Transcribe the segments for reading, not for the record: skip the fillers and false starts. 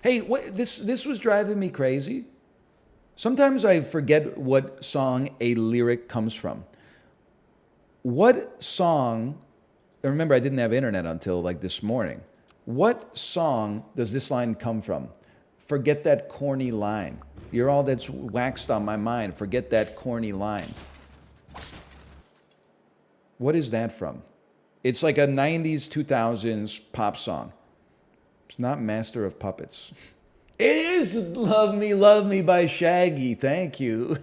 Hey, this was driving me crazy. Sometimes I forget what song a lyric comes from. What song, and remember I didn't have internet until like this morning. What song does this line come from? Forget that corny line. You're all that's waxed on my mind. Forget that corny line. What is that from? It's like a 90s, 2000s pop song. It's not Master of Puppets. It is Love Me by Shaggy. Thank you.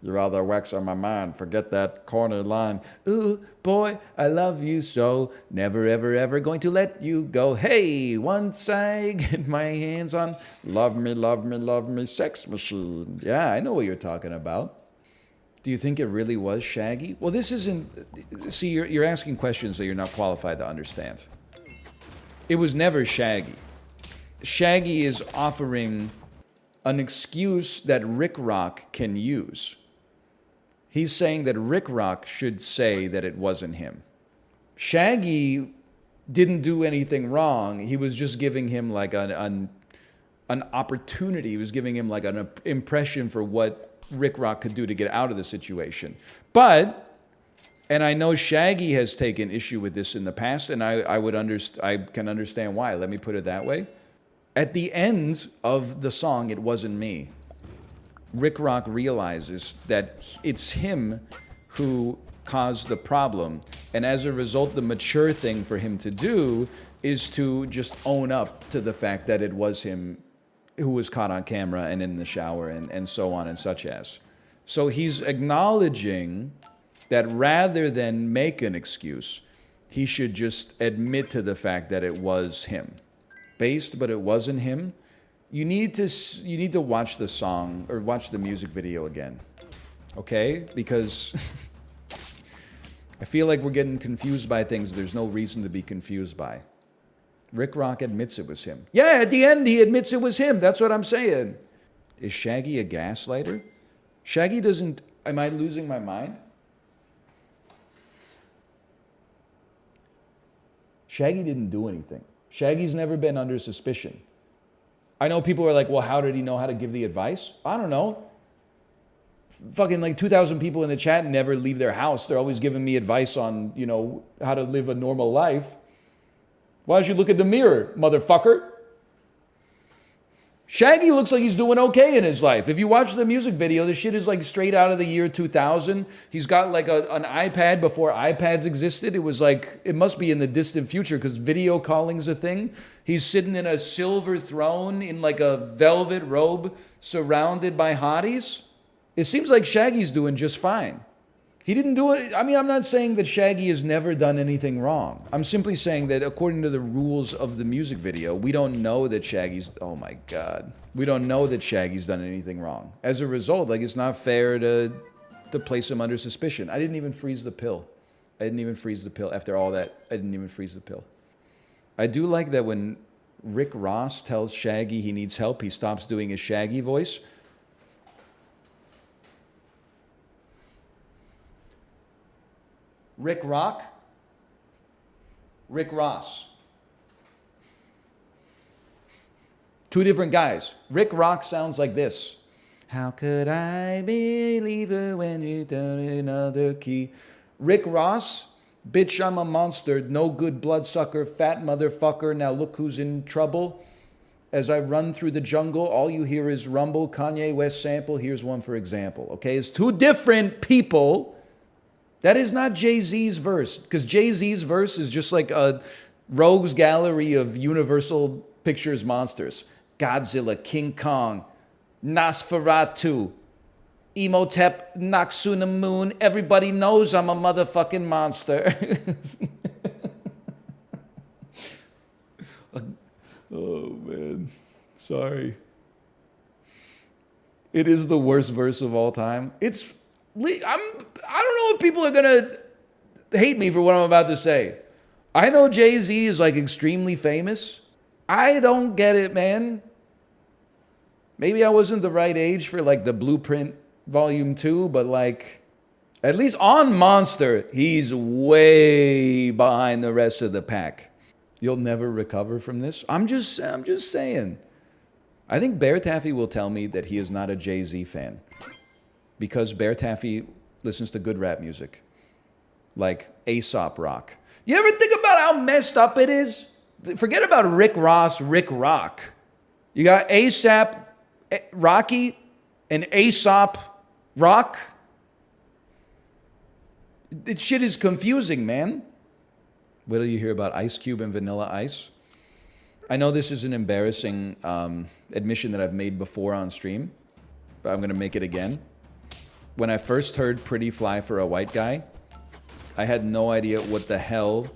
You're all that wax on my mind. Forget that corner line. Ooh, boy, I love you so. Never, ever, ever going to let you go. Hey, once I get my hands on love me, love me, love me, sex machine. Yeah, I know what you're talking about. Do you think it really was Shaggy? Well, this isn't... See, you're asking questions that you're not qualified to understand. It was never Shaggy. Shaggy is offering an excuse that Rick Rock can use. He's saying that Rick Rock should say that it wasn't him. Shaggy didn't do anything wrong. He was just giving him like an opportunity. He was giving him like an impression for what Rick Rock could do to get out of the situation. But... And I know Shaggy has taken issue with this in the past, and I can understand why. Let me put it that way. At the end of the song, It Wasn't Me, Rick Rock realizes that it's him who caused the problem. And as a result, the mature thing for him to do is to just own up to the fact that it was him who was caught on camera and in the shower and so on and such as. So he's acknowledging that rather than make an excuse, he should just admit to the fact that it was him. Based, but it wasn't him. You need to watch the song or watch the music video again, okay? Because I feel like we're getting confused by things there's no reason to be confused by. Rick Rock admits it was him. Yeah, at the end he admits it was him. That's what I'm saying. Is Shaggy a gaslighter? Shaggy doesn't... Am I losing my mind? Shaggy didn't do anything. Shaggy's never been under suspicion. I know people are like, well, how did he know how to give the advice? I don't know. Fucking like 2,000 people in the chat never leave their house. They're always giving me advice on, you know, how to live a normal life. Why don't you look at the mirror, motherfucker? Shaggy looks like he's doing okay in his life. If you watch the music video, the shit is like straight out of the year 2000. He's got like an iPad before iPads existed. It was like, it must be in the distant future because video calling's a thing. He's sitting in a silver throne in like a velvet robe surrounded by hotties. It seems like Shaggy's doing just fine. He didn't do it. I mean, I'm not saying that Shaggy has never done anything wrong. I'm simply saying that according to the rules of the music video, we don't know that Shaggy's, oh my God. We don't know that Shaggy's done anything wrong. As a result, like it's not fair to place him under suspicion. I didn't even freeze the pill. I didn't even freeze the pill. After all that, I didn't even freeze the pill. I do like that when Rick Ross tells Shaggy he needs help, he stops doing his Shaggy voice. Rick Rock, Rick Ross. Two different guys. Rick Rock sounds like this. How could I believe it when you done another key? Rick Ross, bitch, I'm a monster, no good bloodsucker, fat motherfucker, now look who's in trouble. As I run through the jungle, all you hear is rumble, Kanye West sample, here's one for example. Okay, it's two different people. That is not Jay-Z's verse, because Jay-Z's verse is just like a rogues gallery of Universal Pictures monsters. Godzilla, King Kong, Nosferatu, Imhotep, Noxuna Moon. Everybody knows I'm a motherfucking monster. Oh, man. Sorry. It is the worst verse of all time. I don't know if people are going to hate me for what I'm about to say. I know Jay-Z is like extremely famous. I don't get it, man. Maybe I wasn't the right age for like the Blueprint Volume 2, but like at least on Monster, he's way behind the rest of the pack. You'll never recover from this. I'm just saying. I think Bear Taffy will tell me that he is not a Jay-Z fan because Bear Taffy listens to good rap music, like Aesop Rock. You ever think about how messed up it is? Forget about Rick Ross, Rick Rock. You got ASAP Rocky and Aesop Rock. This shit is confusing, man. Wait till you hear about Ice Cube and Vanilla Ice. I know this is an embarrassing admission that I've made before on stream, but I'm going to make it again. When I first heard Pretty Fly for a White Guy, I had no idea what the hell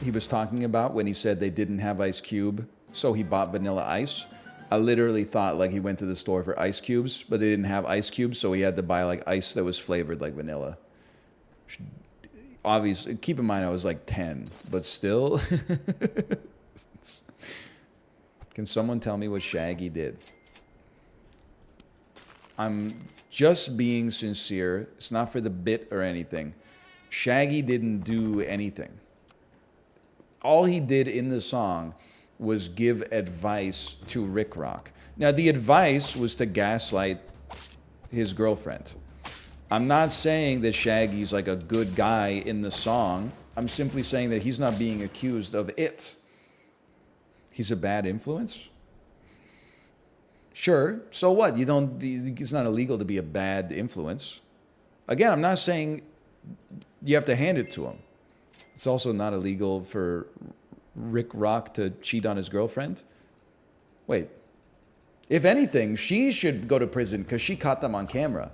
he was talking about when he said they didn't have Ice Cube, so he bought Vanilla Ice. I literally thought like he went to the store for ice cubes, but they didn't have ice cubes, so he had to buy like ice that was flavored like vanilla. Obviously, keep in mind I was like 10, but still. Can someone tell me what Shaggy did? I'm just being sincere. It's not for the bit or anything. Shaggy didn't do anything. All he did in the song was give advice to Rick Rock. Now, the advice was to gaslight his girlfriend. I'm not saying that Shaggy's like a good guy in the song. I'm simply saying that he's not being accused of it. He's a bad influence? Sure, so what? It's not illegal to be a bad influence. Again, I'm not saying you have to hand it to him. It's also not illegal for Rick Rock to cheat on his girlfriend. Wait. If anything, she should go to prison because she caught them on camera.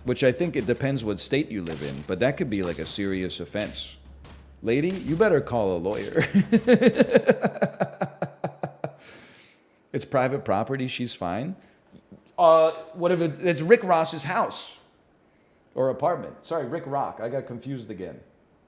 Which I think it depends what state you live in, but that could be like a serious offense. Lady, you better call a lawyer. It's private property, she's fine. What if it's Rick Ross's house or apartment? Sorry, Rick Rock, I got confused again.